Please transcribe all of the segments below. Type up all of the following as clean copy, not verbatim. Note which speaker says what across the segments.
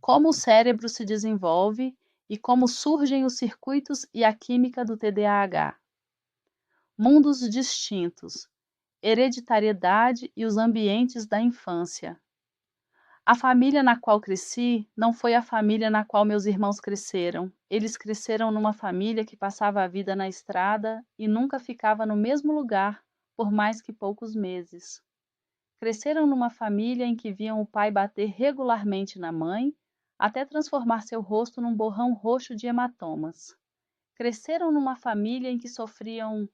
Speaker 1: como o cérebro se desenvolve e como surgem os circuitos e a química do TDAH. Mundos distintos, hereditariedade e os ambientes da infância. A família na qual cresci não foi a família na qual meus irmãos cresceram. Eles cresceram numa família que passava a vida na estrada e nunca ficava no mesmo lugar por mais que poucos meses. Cresceram numa família em que viam o pai bater regularmente na mãe, até transformar seu rosto num borrão roxo de hematomas. Cresceram numa família em que sofriam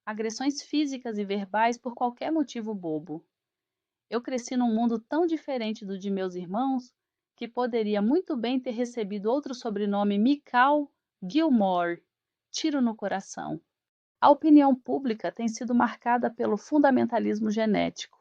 Speaker 1: agressões físicas e verbais por qualquer motivo bobo. Eu cresci num mundo tão diferente do de meus irmãos que poderia muito bem ter recebido outro sobrenome Mikal Gilmore, tiro no coração. A opinião pública tem sido marcada pelo fundamentalismo genético,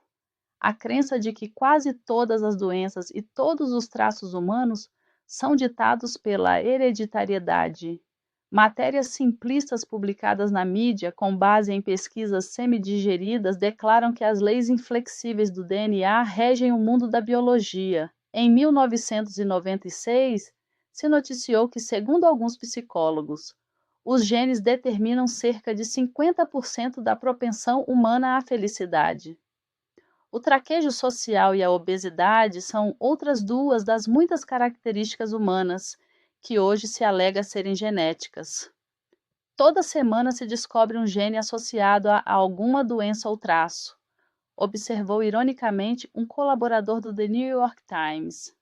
Speaker 1: a crença de que quase todas as doenças e todos os traços humanos são ditados pela hereditariedade. Matérias simplistas publicadas na mídia, com base em pesquisas semidigeridas, declaram que as leis inflexíveis do DNA regem o mundo da biologia. Em 1996, se noticiou que, segundo alguns psicólogos, os genes determinam cerca de 50% da propensão humana à felicidade. O traquejo social e a obesidade são outras duas das muitas características humanas que hoje se alega serem genéticas. Toda semana se descobre um gene associado a alguma doença ou traço, observou ironicamente um colaborador do The New York Times.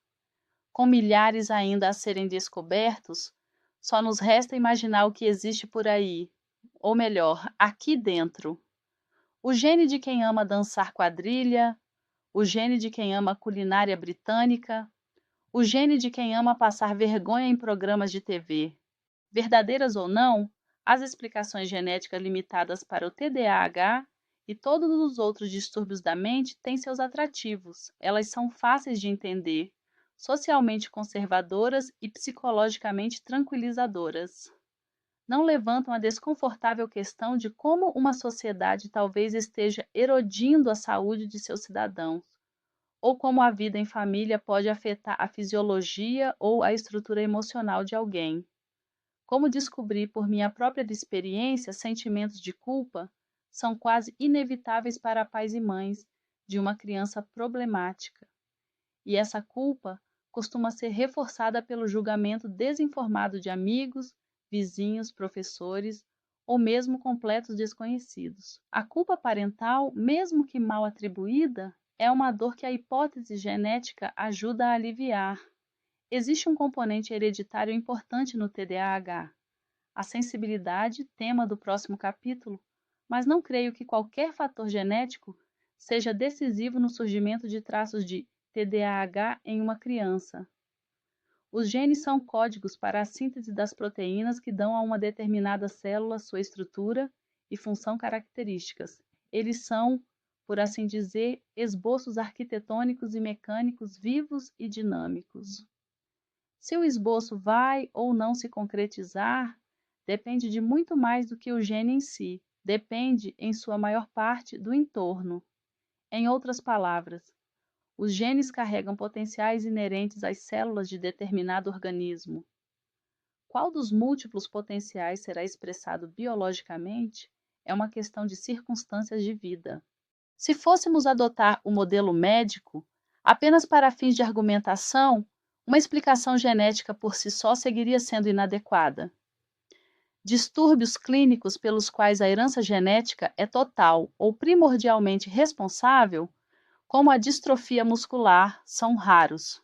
Speaker 1: Com milhares ainda a serem descobertos, só nos resta imaginar o que existe por aí, ou melhor, aqui dentro. O gene de quem ama dançar quadrilha, o gene de quem ama culinária britânica, o gene de quem ama passar vergonha em programas de TV. Verdadeiras ou não, as explicações genéticas limitadas para o TDAH e todos os outros distúrbios da mente têm seus atrativos. Elas são fáceis de entender, socialmente conservadoras e psicologicamente tranquilizadoras. Não levantam a desconfortável questão de como uma sociedade talvez esteja erodindo a saúde de seus cidadãos, ou como a vida em família pode afetar a fisiologia ou a estrutura emocional de alguém. Como descobri por minha própria experiência, sentimentos de culpa são quase inevitáveis para pais e mães de uma criança problemática. E essa culpa costuma ser reforçada pelo julgamento desinformado de amigos, vizinhos, professores ou mesmo completos desconhecidos. A culpa parental, mesmo que mal atribuída, é uma dor que a hipótese genética ajuda a aliviar. Existe um componente hereditário importante no TDAH, a sensibilidade, tema do próximo capítulo, mas não creio que qualquer fator genético seja decisivo no surgimento de traços de TDAH em uma criança. Os genes são códigos para a síntese das proteínas que dão a uma determinada célula sua estrutura e função características. Eles são, por assim dizer, esboços arquitetônicos e mecânicos vivos e dinâmicos. Se o esboço vai ou não se concretizar, depende de muito mais do que o gene em si, depende, em sua maior parte, do entorno. Em outras palavras, os genes carregam potenciais inerentes às células de determinado organismo. Qual dos múltiplos potenciais será expressado biologicamente é uma questão de circunstâncias de vida. Se fôssemos adotar o modelo médico, apenas para fins de argumentação, uma explicação genética por si só seguiria sendo inadequada. Distúrbios clínicos pelos quais a herança genética é total ou primordialmente responsável, como a distrofia muscular, são raros.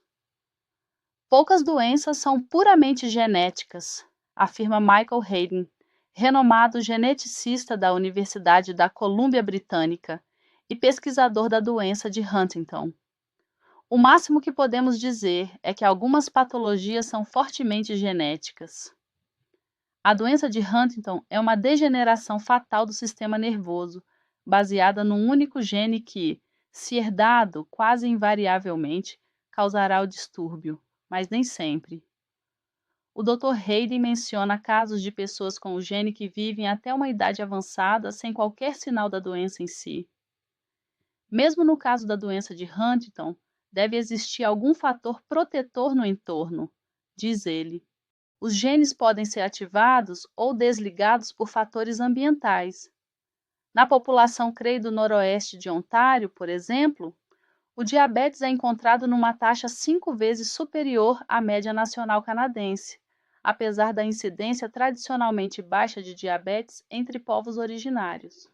Speaker 1: Poucas doenças são puramente genéticas, afirma Michael Hayden, renomado geneticista da Universidade da Colômbia Britânica e pesquisador da doença de Huntington. O máximo que podemos dizer é que algumas patologias são fortemente genéticas. A doença de Huntington é uma degeneração fatal do sistema nervoso, baseada num único gene que, se herdado quase invariavelmente, causará o distúrbio, mas nem sempre. O Dr. Hayden menciona casos de pessoas com o gene que vivem até uma idade avançada sem qualquer sinal da doença em si. Mesmo no caso da doença de Huntington, deve existir algum fator protetor no entorno, diz ele. Os genes podem ser ativados ou desligados por fatores ambientais. Na população CREI do noroeste de Ontário, por exemplo, o diabetes é encontrado numa taxa 5 vezes superior à média nacional canadense, apesar da incidência tradicionalmente baixa de diabetes entre povos originários.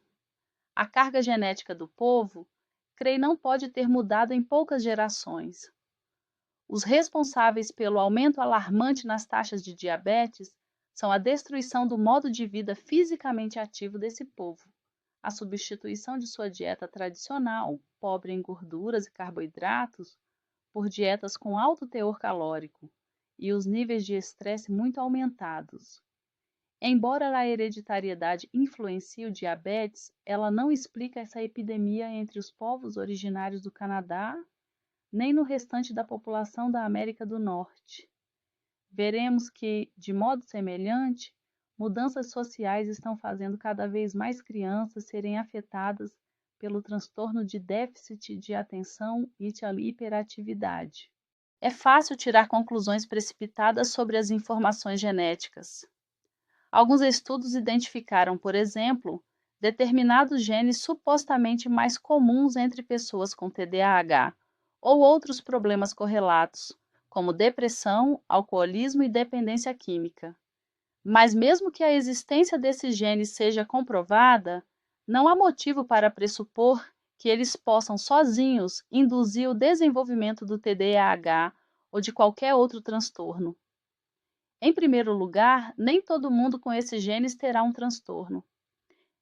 Speaker 1: A carga genética do povo, CREI, não pode ter mudado em poucas gerações. Os responsáveis pelo aumento alarmante nas taxas de diabetes são a destruição do modo de vida fisicamente ativo desse povo, a substituição de sua dieta tradicional, pobre em gorduras e carboidratos, por dietas com alto teor calórico e os níveis de estresse muito aumentados. Embora a hereditariedade influencie o diabetes, ela não explica essa epidemia entre os povos originários do Canadá, nem no restante da população da América do Norte. Veremos que, de modo semelhante, mudanças sociais estão fazendo cada vez mais crianças serem afetadas pelo transtorno de déficit de atenção e de hiperatividade. É fácil tirar conclusões precipitadas sobre as informações genéticas. Alguns estudos identificaram, por exemplo, determinados genes supostamente mais comuns entre pessoas com TDAH ou outros problemas correlatos, como depressão, alcoolismo e dependência química. Mas mesmo que a existência desses genes seja comprovada, não há motivo para pressupor que eles possam sozinhos induzir o desenvolvimento do TDAH ou de qualquer outro transtorno. Em primeiro lugar, nem todo mundo com esses genes terá um transtorno.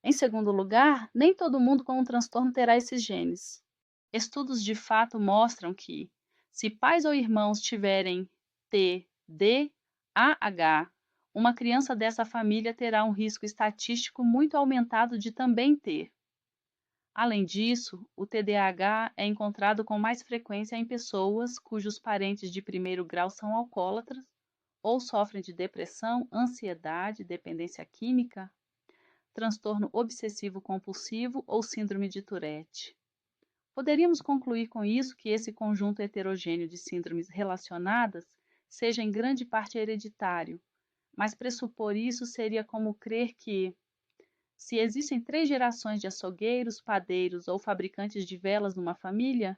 Speaker 1: Em segundo lugar, nem todo mundo com um transtorno terá esses genes. Estudos de fato mostram que, se pais ou irmãos tiverem TDAH, uma criança dessa família terá um risco estatístico muito aumentado de também ter. Além disso, o TDAH é encontrado com mais frequência em pessoas cujos parentes de primeiro grau são alcoólatras ou sofrem de depressão, ansiedade, dependência química, transtorno obsessivo-compulsivo ou síndrome de Tourette. Poderíamos concluir com isso que esse conjunto heterogêneo de síndromes relacionadas seja em grande parte hereditário, mas pressupor isso seria como crer que, se existem 3 gerações de açougueiros, padeiros ou fabricantes de velas numa família,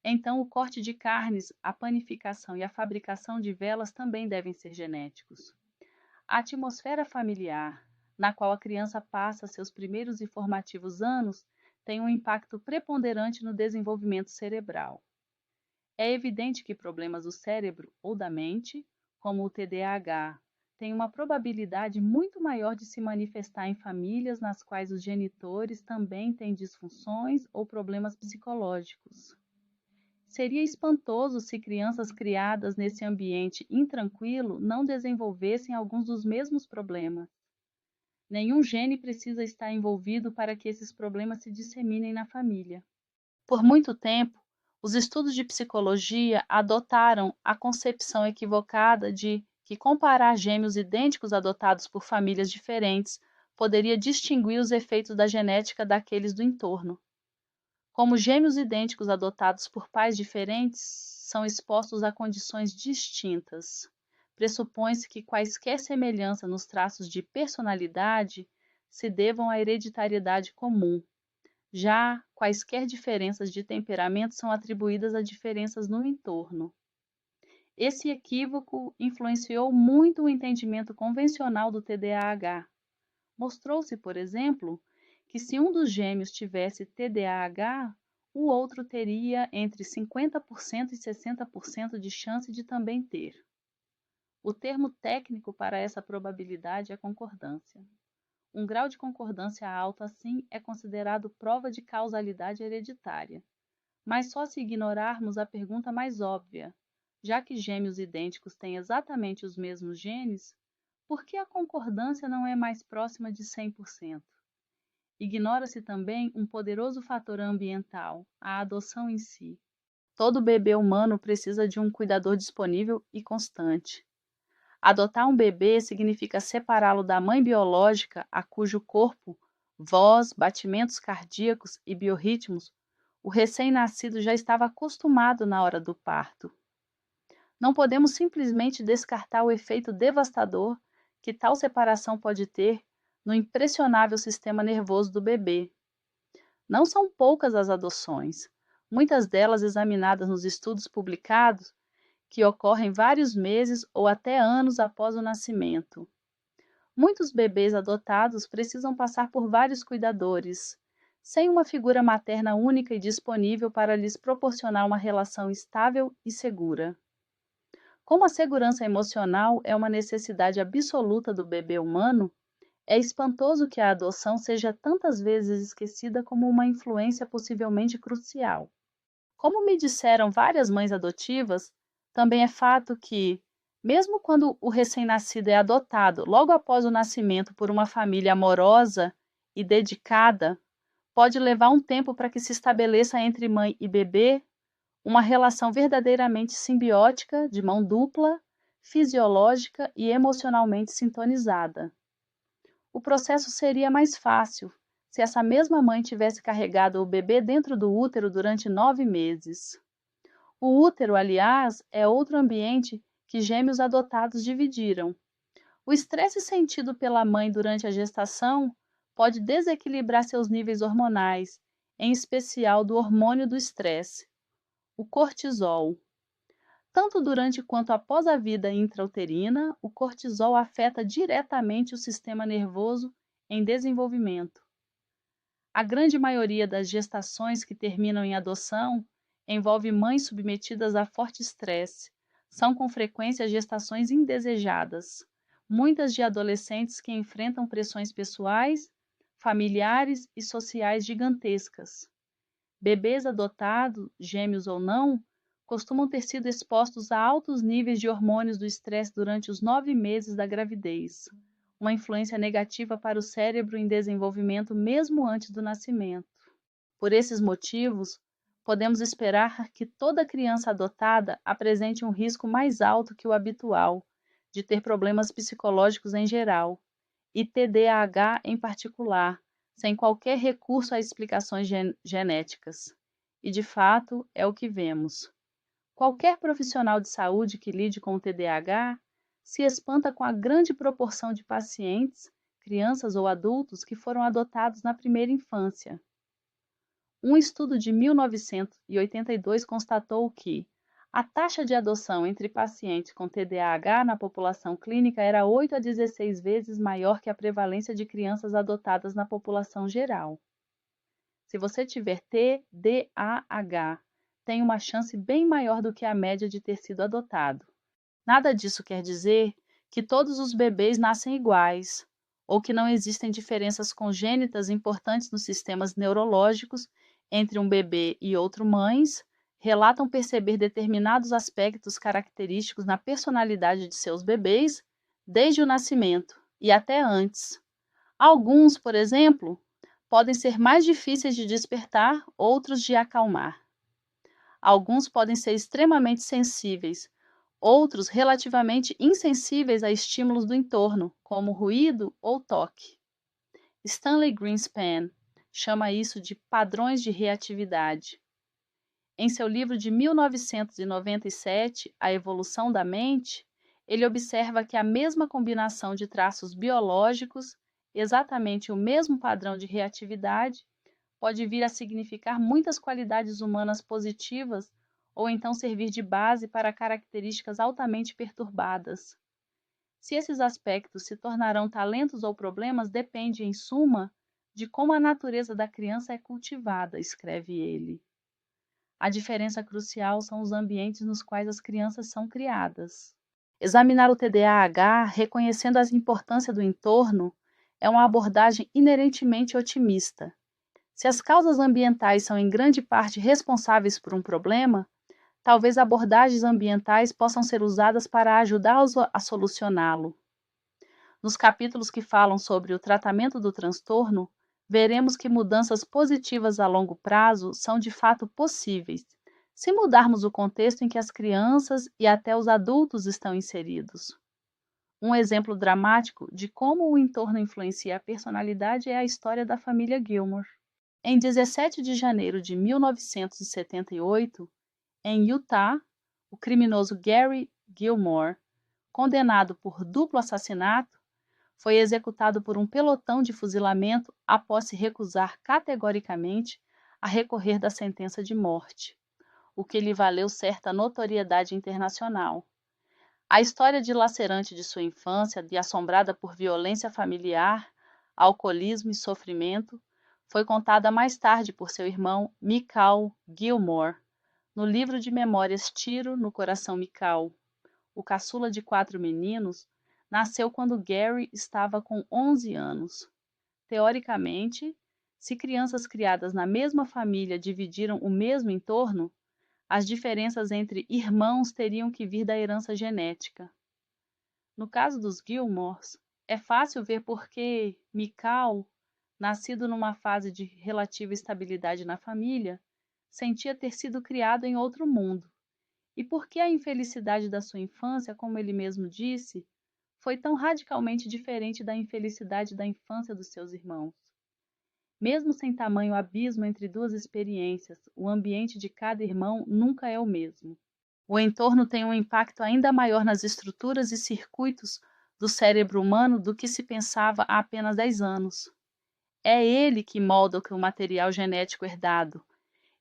Speaker 1: então o corte de carnes, a panificação e a fabricação de velas também devem ser genéticos. A atmosfera familiar, na qual a criança passa seus primeiros e formativos anos, tem um impacto preponderante no desenvolvimento cerebral. É evidente que problemas do cérebro ou da mente, como o TDAH, têm uma probabilidade muito maior de se manifestar em famílias nas quais os genitores também têm disfunções ou problemas psicológicos. Seria espantoso se crianças criadas nesse ambiente intranquilo não desenvolvessem alguns dos mesmos problemas. Nenhum gene precisa estar envolvido para que esses problemas se disseminem na família. Por muito tempo, os estudos de psicologia adotaram a concepção equivocada de que comparar gêmeos idênticos adotados por famílias diferentes poderia distinguir os efeitos da genética daqueles do entorno. Como gêmeos idênticos adotados por pais diferentes são expostos a condições distintas, pressupõe-se que quaisquer semelhança nos traços de personalidade se devam à hereditariedade comum. Já quaisquer diferenças de temperamento são atribuídas a diferenças no entorno. Esse equívoco influenciou muito o entendimento convencional do TDAH. Mostrou-se, por exemplo, que se um dos gêmeos tivesse TDAH, o outro teria entre 50% e 60% de chance de também ter. O termo técnico para essa probabilidade é concordância. Um grau de concordância alto assim é considerado prova de causalidade hereditária, mas só se ignorarmos a pergunta mais óbvia, já que gêmeos idênticos têm exatamente os mesmos genes, por que a concordância não é mais próxima de 100%? Ignora-se também um poderoso fator ambiental, a adoção em si. Todo bebê humano precisa de um cuidador disponível e constante. Adotar um bebê significa separá-lo da mãe biológica, a cujo corpo, voz, batimentos cardíacos e biorritmos o recém-nascido já estava acostumado na hora do parto. Não podemos simplesmente descartar o efeito devastador que tal separação pode ter no impressionável sistema nervoso do bebê. Não são poucas as adoções, muitas delas examinadas nos estudos publicados, que ocorrem vários meses ou até anos após o nascimento. Muitos bebês adotados precisam passar por vários cuidadores, sem uma figura materna única e disponível para lhes proporcionar uma relação estável e segura. Como a segurança emocional é uma necessidade absoluta do bebê humano, é espantoso que a adoção seja tantas vezes esquecida como uma influência possivelmente crucial. Como me disseram várias mães adotivas, também é fato que, mesmo quando o recém-nascido é adotado logo após o nascimento por uma família amorosa e dedicada, pode levar um tempo para que se estabeleça entre mãe e bebê uma relação verdadeiramente simbiótica, de mão dupla, fisiológica e emocionalmente sintonizada. O processo seria mais fácil se essa mesma mãe tivesse carregado o bebê dentro do útero durante 9 meses. O útero, aliás, é outro ambiente que gêmeos adotados dividiram. O estresse sentido pela mãe durante a gestação pode desequilibrar seus níveis hormonais, em especial do hormônio do estresse, o cortisol. Tanto durante quanto após a vida intrauterina, o cortisol afeta diretamente o sistema nervoso em desenvolvimento. A grande maioria das gestações que terminam em adoção envolve mães submetidas a forte estresse. São com frequência gestações indesejadas, muitas de adolescentes que enfrentam pressões pessoais, familiares e sociais gigantescas. Bebês adotados, gêmeos ou não, costumam ter sido expostos a altos níveis de hormônios do estresse durante os 9 meses da gravidez, uma influência negativa para o cérebro em desenvolvimento mesmo antes do nascimento. Por esses motivos, podemos esperar que toda criança adotada apresente um risco mais alto que o habitual de ter problemas psicológicos em geral, e TDAH em particular, sem qualquer recurso a explicações genéticas. E, de fato, é o que vemos. Qualquer profissional de saúde que lide com o TDAH se espanta com a grande proporção de pacientes, crianças ou adultos, que foram adotados na primeira infância. Um estudo de 1982 constatou que a taxa de adoção entre pacientes com TDAH na população clínica era 8 a 16 vezes maior que a prevalência de crianças adotadas na população geral. Se você tiver TDAH, tem uma chance bem maior do que a média de ter sido adotado. Nada disso quer dizer que todos os bebês nascem iguais, ou que não existem diferenças congênitas importantes nos sistemas neurológicos entre um bebê e outro mães, relatam perceber determinados aspectos característicos na personalidade de seus bebês desde o nascimento e até antes. Alguns, por exemplo, podem ser mais difíceis de despertar, outros de acalmar. Alguns podem ser extremamente sensíveis, outros relativamente insensíveis a estímulos do entorno, como ruído ou toque. Stanley Greenspan chama isso de padrões de reatividade. Em seu livro de 1997, A Evolução da Mente, ele observa que a mesma combinação de traços biológicos, exatamente o mesmo padrão de reatividade, pode vir a significar muitas qualidades humanas positivas ou então servir de base para características altamente perturbadas. Se esses aspectos se tornarão talentos ou problemas depende, em suma, de como a natureza da criança é cultivada, escreve ele. A diferença crucial são os ambientes nos quais as crianças são criadas. Examinar o TDAH, reconhecendo a importância do entorno, é uma abordagem inerentemente otimista. Se as causas ambientais são em grande parte responsáveis por um problema, talvez abordagens ambientais possam ser usadas para ajudá-los a solucioná-lo. Nos capítulos que falam sobre o tratamento do transtorno, veremos que mudanças positivas a longo prazo são de fato possíveis, se mudarmos o contexto em que as crianças e até os adultos estão inseridos. Um exemplo dramático de como o entorno influencia a personalidade é a história da família Gilmore. Em 17 de janeiro de 1978, em Utah, o criminoso Gary Gilmore, condenado por duplo assassinato, foi executado por um pelotão de fuzilamento após se recusar categoricamente a recorrer da sentença de morte, o que lhe valeu certa notoriedade internacional. A história dilacerante de sua infância, assombrada por violência familiar, alcoolismo e sofrimento, foi contada mais tarde por seu irmão Michael Gilmore, no livro de memórias Tiro no Coração Michael. O caçula de 4 meninos nasceu quando Gary estava com 11 anos. Teoricamente, se crianças criadas na mesma família dividiram o mesmo entorno, as diferenças entre irmãos teriam que vir da herança genética. No caso dos Gilmores, é fácil ver por que Michael, nascido numa fase de relativa estabilidade na família, sentia ter sido criado em outro mundo. E por que a infelicidade da sua infância, como ele mesmo disse, foi tão radicalmente diferente da infelicidade da infância dos seus irmãos. Mesmo sem tamanho abismo entre duas experiências, o ambiente de cada irmão nunca é o mesmo. O entorno tem um impacto ainda maior nas estruturas e circuitos do cérebro humano do que se pensava há apenas 10 anos. É ele que molda o material genético herdado,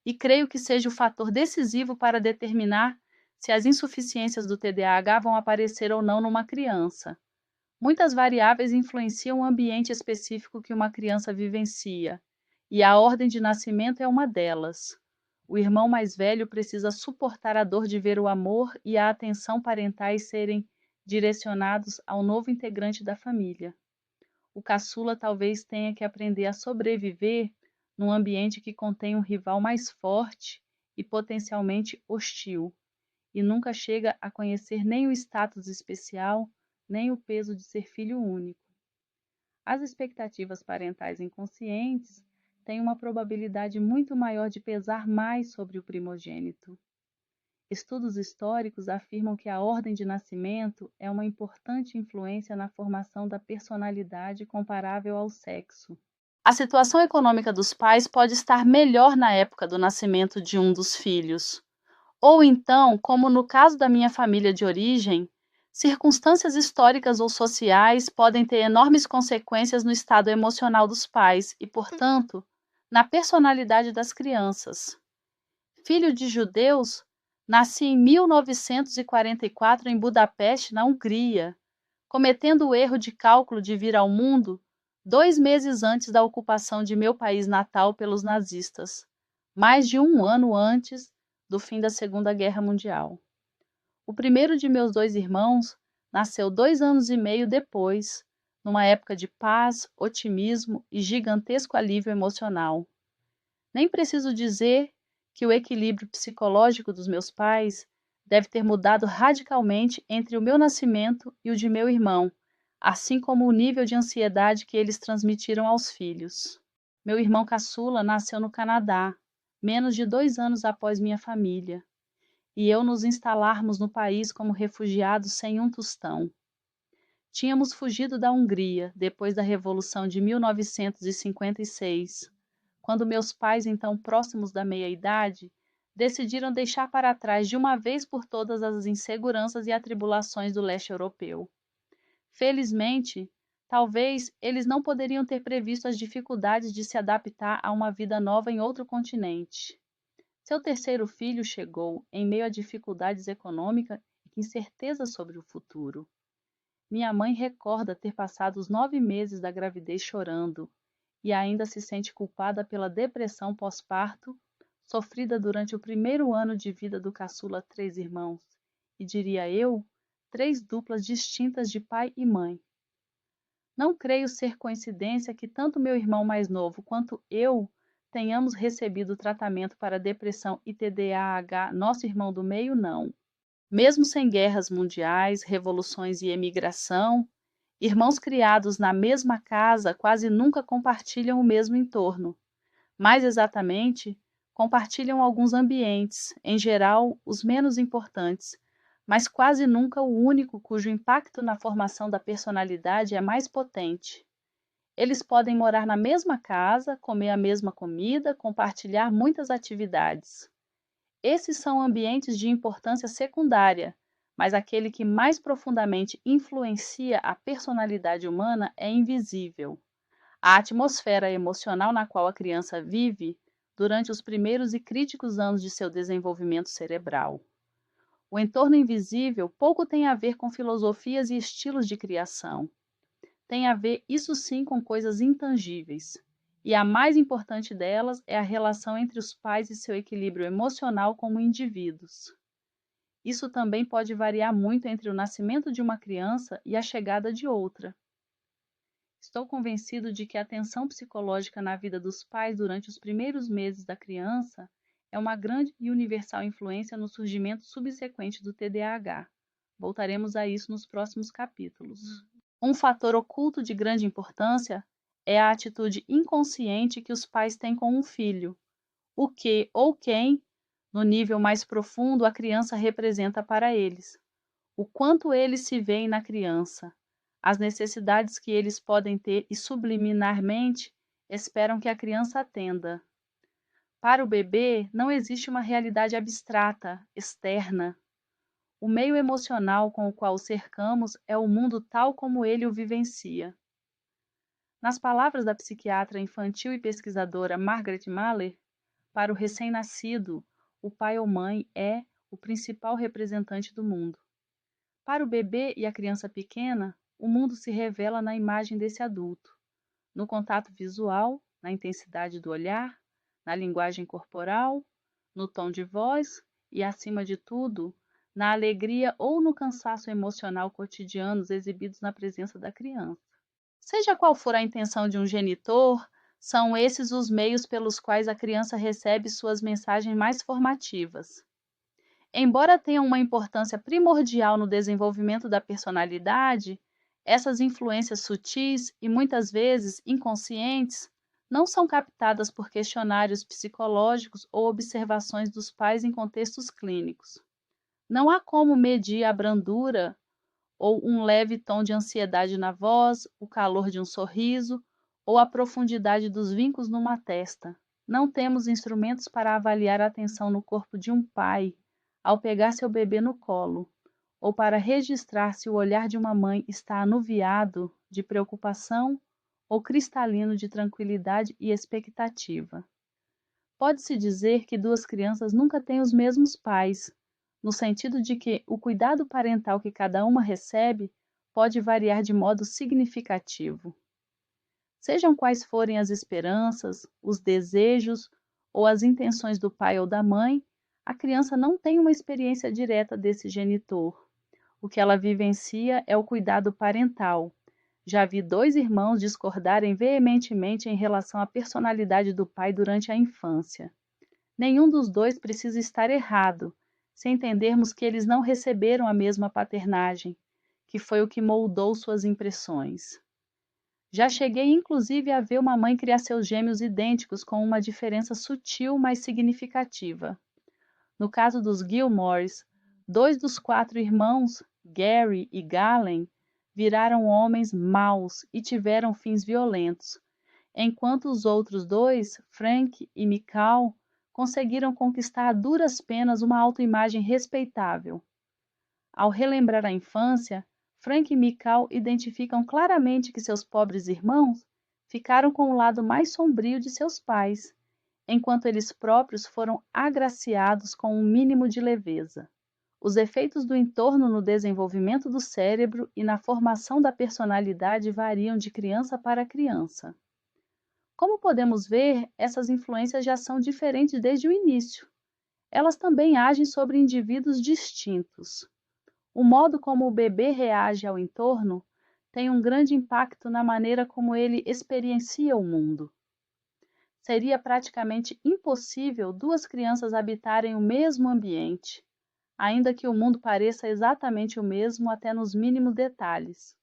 Speaker 1: e creio que seja o fator decisivo para determinar se as insuficiências do TDAH vão aparecer ou não numa criança. Muitas variáveis influenciam o ambiente específico que uma criança vivencia, e a ordem de nascimento é uma delas. O irmão mais velho precisa suportar a dor de ver o amor e a atenção parentais serem direcionados ao novo integrante da família. O caçula talvez tenha que aprender a sobreviver num ambiente que contém um rival mais forte e potencialmente hostil, e nunca chega a conhecer nem o status especial, nem o peso de ser filho único. As expectativas parentais inconscientes têm uma probabilidade muito maior de pesar mais sobre o primogênito. Estudos históricos afirmam que a ordem de nascimento é uma importante influência na formação da personalidade comparável ao sexo. A situação econômica dos pais pode estar melhor na época do nascimento de um dos filhos. Ou então, como no caso da minha família de origem, circunstâncias históricas ou sociais podem ter enormes consequências no estado emocional dos pais e, portanto, na personalidade das crianças. Filho de judeus, nasci em 1944 em Budapeste, na Hungria, cometendo o erro de cálculo de vir ao mundo 2 meses antes da ocupação de meu país natal pelos nazistas, mais de 1 ano antes do fim da Segunda Guerra Mundial. O primeiro de meus 2 irmãos nasceu 2 anos e meio depois, numa época de paz, otimismo e gigantesco alívio emocional. Nem preciso dizer que o equilíbrio psicológico dos meus pais deve ter mudado radicalmente entre o meu nascimento e o de meu irmão, assim como o nível de ansiedade que eles transmitiram aos filhos. Meu irmão caçula nasceu no Canadá, menos de 2 anos após minha família, e eu nos instalarmos no país como refugiados sem um tostão. Tínhamos fugido da Hungria depois da Revolução de 1956, quando meus pais, então próximos da meia-idade, decidiram deixar para trás de uma vez por todas as inseguranças e atribulações do leste europeu. Felizmente, talvez eles não poderiam ter previsto as dificuldades de se adaptar a uma vida nova em outro continente. Seu terceiro filho chegou em meio a dificuldades econômicas e incerteza sobre o futuro. Minha mãe recorda ter passado os 9 meses da gravidez chorando e ainda se sente culpada pela depressão pós-parto sofrida durante o primeiro ano de vida do caçula 3 irmãos, e diria eu, 3 duplas distintas de pai e mãe. Não creio ser coincidência que tanto meu irmão mais novo quanto eu tenhamos recebido tratamento para depressão e TDAH, nosso irmão do meio não. Mesmo sem guerras mundiais, revoluções e emigração, irmãos criados na mesma casa quase nunca compartilham o mesmo entorno. Mais exatamente, compartilham alguns ambientes, em geral os menos importantes, mas quase nunca o único cujo impacto na formação da personalidade é mais potente. Eles podem morar na mesma casa, comer a mesma comida, compartilhar muitas atividades. Esses são ambientes de importância secundária, mas aquele que mais profundamente influencia a personalidade humana é invisível. A atmosfera emocional na qual a criança vive durante os primeiros e críticos anos de seu desenvolvimento cerebral. O entorno invisível pouco tem a ver com filosofias e estilos de criação. Tem a ver, isso sim, com coisas intangíveis. E a mais importante delas é a relação entre os pais e seu equilíbrio emocional como indivíduos. Isso também pode variar muito entre o nascimento de uma criança e a chegada de outra. Estou convencido de que a atenção psicológica na vida dos pais durante os primeiros meses da criança é uma grande e universal influência no surgimento subsequente do TDAH. Voltaremos a isso nos próximos capítulos. Um fator oculto de grande importância é a atitude inconsciente que os pais têm com um filho, o que ou quem, no nível mais profundo, a criança representa para eles, o quanto eles se veem na criança, as necessidades que eles podem ter e subliminarmente esperam que a criança atenda. Para o bebê, não existe uma realidade abstrata, externa. O meio emocional com o qual o cercamos é o mundo tal como ele o vivencia. Nas palavras da psiquiatra infantil e pesquisadora Margaret Mahler, para o recém-nascido, o pai ou mãe é o principal representante do mundo. Para o bebê e a criança pequena, o mundo se revela na imagem desse adulto, no contato visual, na intensidade do olhar, na linguagem corporal, no tom de voz e, acima de tudo, na alegria ou no cansaço emocional cotidianos exibidos na presença da criança. Seja qual for a intenção de um genitor, são esses os meios pelos quais a criança recebe suas mensagens mais formativas. Embora tenham uma importância primordial no desenvolvimento da personalidade, essas influências sutis e muitas vezes inconscientes não são captadas por questionários psicológicos ou observações dos pais em contextos clínicos. Não há como medir a brandura ou um leve tom de ansiedade na voz, o calor de um sorriso ou a profundidade dos vincos numa testa. Não temos instrumentos para avaliar a tensão no corpo de um pai ao pegar seu bebê no colo, ou para registrar se o olhar de uma mãe está anuviado de preocupação ou cristalino de tranquilidade e expectativa. Pode-se dizer que duas crianças nunca têm os mesmos pais, no sentido de que o cuidado parental que cada uma recebe pode variar de modo significativo. Sejam quais forem as esperanças, os desejos ou as intenções do pai ou da mãe, a criança não tem uma experiência direta desse genitor. O que ela vivencia é o cuidado parental. Já vi dois irmãos discordarem veementemente em relação à personalidade do pai durante a infância. Nenhum dos dois precisa estar errado, se entendermos que eles não receberam a mesma paternagem, que foi o que moldou suas impressões. Já cheguei inclusive a ver uma mãe criar seus gêmeos idênticos com uma diferença sutil, mas significativa. No caso dos Gilmores, dois dos 4 irmãos, Gary e Galen, viraram homens maus e tiveram fins violentos, enquanto os outros dois, Frank e Michael, conseguiram conquistar a duras penas uma autoimagem respeitável. Ao relembrar a infância, Frank e Michael identificam claramente que seus pobres irmãos ficaram com o lado mais sombrio de seus pais, enquanto eles próprios foram agraciados com um mínimo de leveza. Os efeitos do entorno no desenvolvimento do cérebro e na formação da personalidade variam de criança para criança. Como podemos ver, essas influências já são diferentes desde o início. Elas também agem sobre indivíduos distintos. O modo como o bebê reage ao entorno tem um grande impacto na maneira como ele experiencia o mundo. Seria praticamente impossível duas crianças habitarem o mesmo ambiente, ainda que o mundo pareça exatamente o mesmo até nos mínimos detalhes.